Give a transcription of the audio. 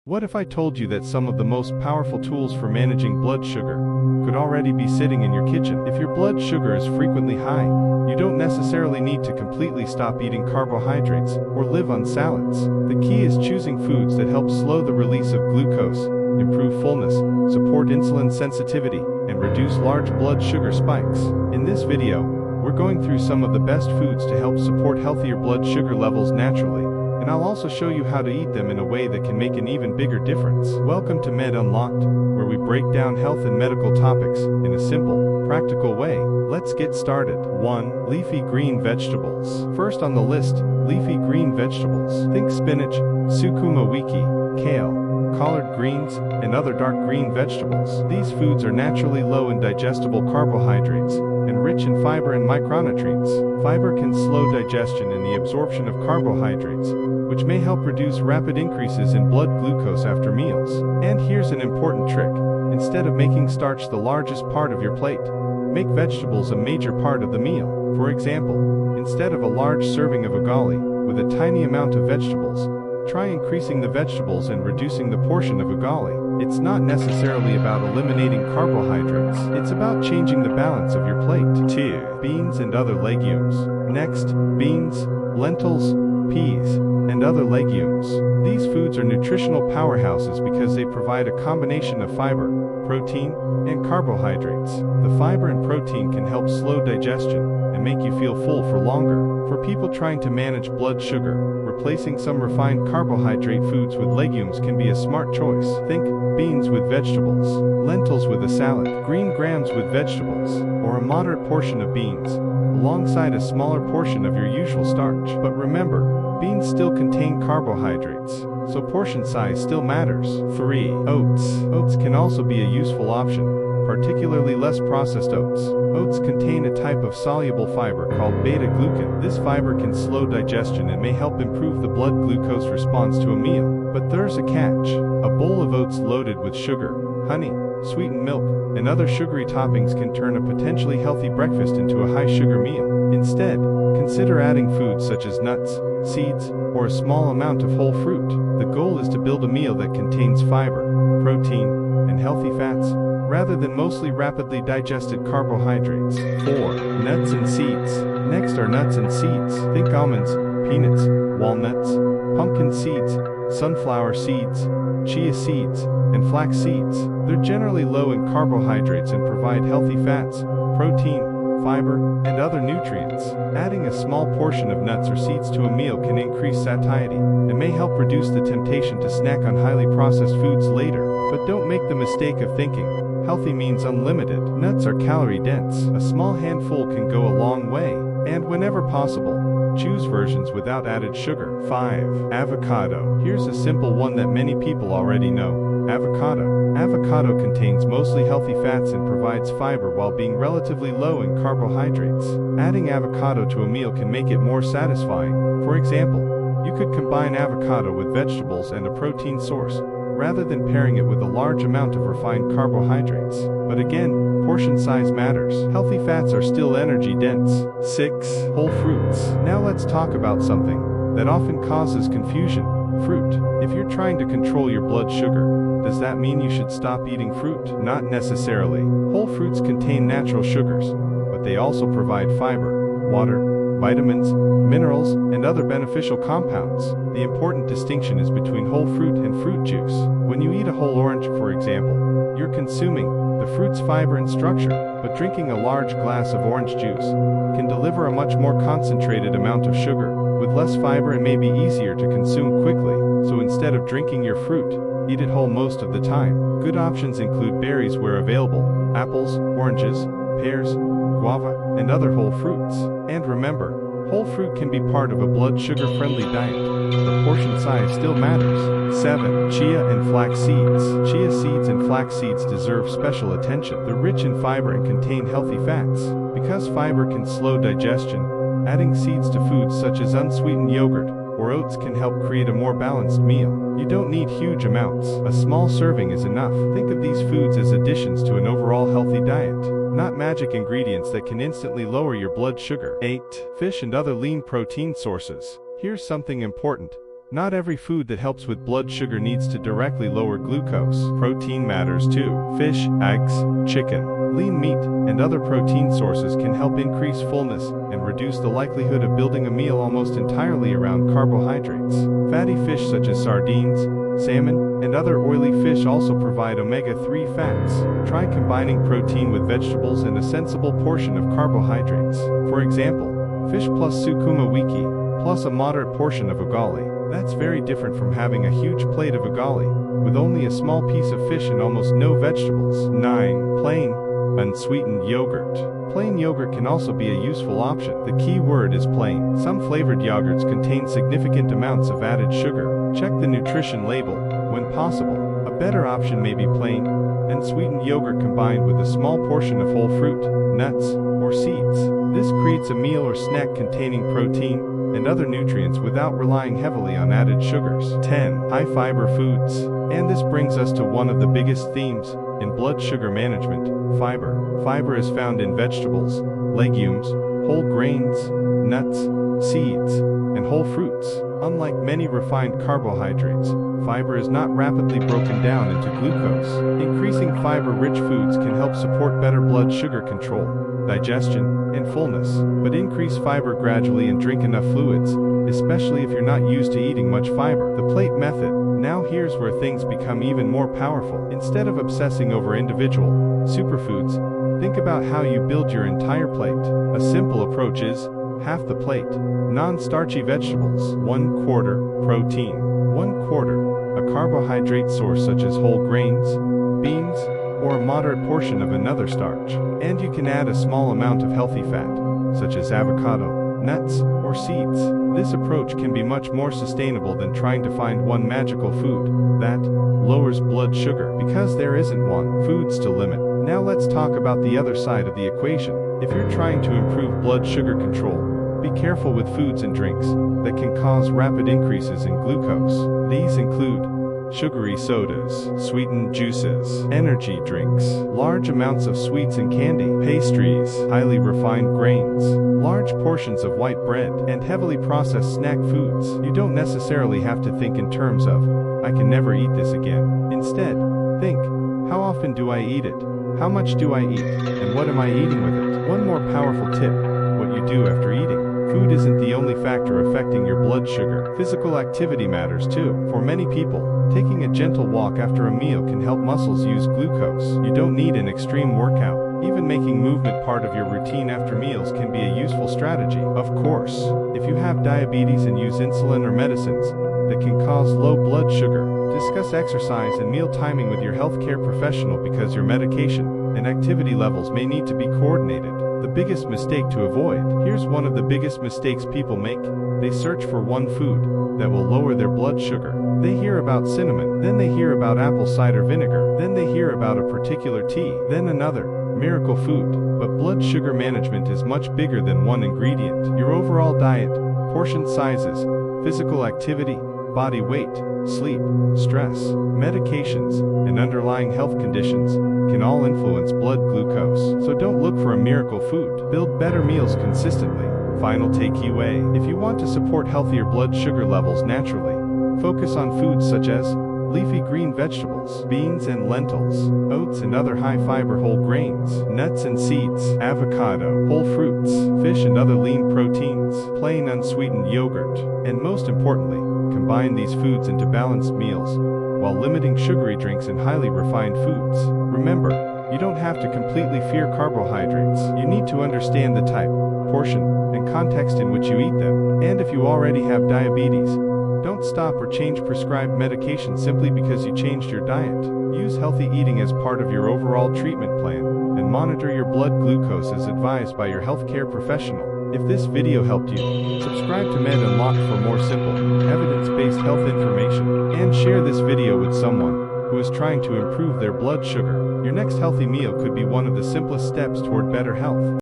What if I told you that some of the most powerful tools for managing blood sugar could already be sitting in your kitchen? If your blood sugar is frequently high, you don't necessarily need to completely stop eating carbohydrates or live on salads. The key is choosing foods that help slow the release of glucose, improve fullness, support insulin sensitivity, and reduce large blood sugar spikes. In this video, we're going through some of the best foods to help support healthier blood sugar levels naturally, and I'll also show you how to eat them in a way that can make an even bigger difference. Welcome to Med Unlocked, where we break down health and medical topics in a simple, practical way. Let's get started. 1. Leafy green vegetables. First on the list, leafy green vegetables. Think spinach, sukuma wiki, kale, collard greens, and other dark green vegetables. These foods are naturally low in digestible carbohydrates and rich in fiber and micronutrients. Fiber can slow digestion and the absorption of carbohydrates, which may help reduce rapid increases in blood glucose after meals. And here's an important trick. Instead of making starch the largest part of your plate, make vegetables a major part of the meal. For example, instead of a large serving of ugali with a tiny amount of vegetables, try increasing the vegetables and reducing the portion of ugali. It's not necessarily about eliminating carbohydrates. It's about changing the balance of your plate. 2. Beans and other legumes. Next, beans, lentils, peas, and other legumes. These foods are nutritional powerhouses because they provide a combination of fiber, protein, and carbohydrates. The fiber and protein can help slow digestion and make you feel full for longer. For people trying to manage blood sugar, replacing some refined carbohydrate foods with legumes can be a smart choice. Think beans with vegetables, lentils with a salad, green grams with vegetables, or a moderate portion of beans, alongside a smaller portion of your usual starch. But remember, beans still contain carbohydrates, so portion size still matters. 3. Oats. Oats can also be a useful option, particularly less processed oats. Oats contain a type of soluble fiber called beta-glucan. This fiber can slow digestion and may help improve the blood glucose response to a meal. But there's a catch. A bowl of oats loaded with sugar, honey, sweetened milk, and other sugary toppings can turn a potentially healthy breakfast into a high-sugar meal. Instead, consider adding foods such as nuts, seeds, or a small amount of whole fruit. The goal is to build a meal that contains fiber, protein, and healthy fats, rather than mostly rapidly digested carbohydrates. 4. Nuts and seeds. Next are nuts and seeds. Think almonds, peanuts, walnuts, pumpkin seeds, sunflower seeds, chia seeds, and flax seeds. They're generally low in carbohydrates and provide healthy fats, protein, fiber, and other nutrients. Adding a small portion of nuts or seeds to a meal can increase satiety and may help reduce the temptation to snack on highly processed foods later. But don't make the mistake of thinking healthy means unlimited. Nuts are calorie dense. A small handful can go a long way, and whenever possible, choose versions without added sugar. 5. Avocado. Here's a simple one that many people already know. Avocado. Avocado contains mostly healthy fats and provides fiber while being relatively low in carbohydrates. Adding avocado to a meal can make it more satisfying. For example, you could combine avocado with vegetables and a protein source, rather than pairing it with a large amount of refined carbohydrates. But again, portion size matters. Healthy fats are still energy dense. 6. Whole fruits. Now let's talk about something that often causes confusion: fruit. If you're trying to control your blood sugar, does that mean you should stop eating fruit? Not necessarily. Whole fruits contain natural sugars, but they also provide fiber, water, vitamins, minerals, and other beneficial compounds. The important distinction is between whole fruit and fruit juice. When you eat a whole orange, for example, you're consuming the fruit's fiber and structure, but drinking a large glass of orange juice can deliver a much more concentrated amount of sugar, with less fiber and may be easier to consume quickly. So instead of drinking your fruit, eat it whole most of the time. Good options include berries where available, apples, oranges, pears, guava, and other whole fruits. And remember, whole fruit can be part of a blood sugar-friendly diet, but portion size still matters. 7. Chia and flax seeds. Chia seeds and flax seeds deserve special attention. They're rich in fiber and contain healthy fats. Because fiber can slow digestion, adding seeds to foods such as unsweetened yogurt or oats can help create a more balanced meal. You don't need huge amounts. A small serving is enough. Think of these foods as additions to an overall healthy diet, not magic ingredients that can instantly lower your blood sugar. 8. Fish and other lean protein sources. Here's something important. Not every food that helps with blood sugar needs to directly lower glucose. Protein matters too. Fish, eggs, chicken, lean meat, and other protein sources can help increase fullness and reduce the likelihood of building a meal almost entirely around carbohydrates. Fatty fish such as sardines, salmon, and other oily fish also provide omega-3 fats. Try combining protein with vegetables and a sensible portion of carbohydrates. For example, fish plus sukuma wiki, plus a moderate portion of ugali. That's very different from having a huge plate of ugali, with only a small piece of fish and almost no vegetables. 9. Plain, unsweetened yogurt. Plain yogurt can also be a useful option. The key word is plain. Some flavored yogurts contain significant amounts of added sugar. Check the nutrition label, when possible. A better option may be plain, unsweetened yogurt combined with a small portion of whole fruit, nuts, or seeds. This creates a meal or snack containing protein and other nutrients without relying heavily on added sugars. 10. High fiber foods. And this brings us to one of the biggest themes in blood sugar management: fiber. Fiber is found in vegetables, legumes, whole grains, nuts, seeds, and whole fruits. Unlike many refined carbohydrates, fiber is not rapidly broken down into glucose. Increasing fiber-rich foods can help support better blood sugar control, digestion, and fullness. But increase fiber gradually and drink enough fluids, especially if you're not used to eating much fiber. The plate method. Now here's where things become even more powerful. Instead of obsessing over individual superfoods, think about how you build your entire plate. A simple approach is half the plate. Non-starchy vegetables. 1/4 protein. 1/4 a carbohydrate source such as whole grains, beans, or a moderate portion of another starch. And you can add a small amount of healthy fat, such as avocado, nuts, or seeds. This approach can be much more sustainable than trying to find one magical food that lowers blood sugar, because there isn't one. Foods to limit. Now let's talk about the other side of the equation. If you're trying to improve blood sugar control, be careful with foods and drinks that can cause rapid increases in glucose. These include sugary sodas, sweetened juices, energy drinks, large amounts of sweets and candy, pastries, highly refined grains, large portions of white bread, and heavily processed snack foods. You don't necessarily have to think in terms of, I can never eat this again. Instead, think, how often do I eat it? How much do I eat? And what am I eating with it? One more powerful tip: what you do after eating. Food isn't the only factor affecting your blood sugar. Physical activity matters too. For many people, taking a gentle walk after a meal can help muscles use glucose. You don't need an extreme workout. Even making movement part of your routine after meals can be a useful strategy. Of course, if you have diabetes and use insulin or medicines that can cause low blood sugar, discuss exercise and meal timing with your healthcare professional, because your medication and activity levels may need to be coordinated. The biggest mistake to avoid. Here's one of the biggest mistakes people make. They search for one food that will lower their blood sugar. They hear about cinnamon, then they hear about apple cider vinegar, then they hear about a particular tea, then another miracle food. But blood sugar management is much bigger than one ingredient. Your overall diet, portion sizes, physical activity, body weight, sleep, stress, medications, and underlying health conditions can all influence blood glucose. So don't look for a miracle food. Build better meals consistently. Final takeaway: if you want to support healthier blood sugar levels naturally, focus on foods such as leafy green vegetables, beans and lentils, oats and other high-fiber whole grains, nuts and seeds, avocado, whole fruits, fish and other lean proteins, plain unsweetened yogurt, and most importantly, combine these foods into balanced meals, while limiting sugary drinks and highly refined foods. Remember, you don't have to completely fear carbohydrates. You need to understand the type, portion, and context in which you eat them. And if you already have diabetes, don't stop or change prescribed medication simply because you changed your diet. Use healthy eating as part of your overall treatment plan, and monitor your blood glucose as advised by your healthcare professional. If this video helped you, subscribe to Med Unlocked for more simple, evidence-based health information, and share this video with someone who is trying to improve their blood sugar. Your next healthy meal could be one of the simplest steps toward better health.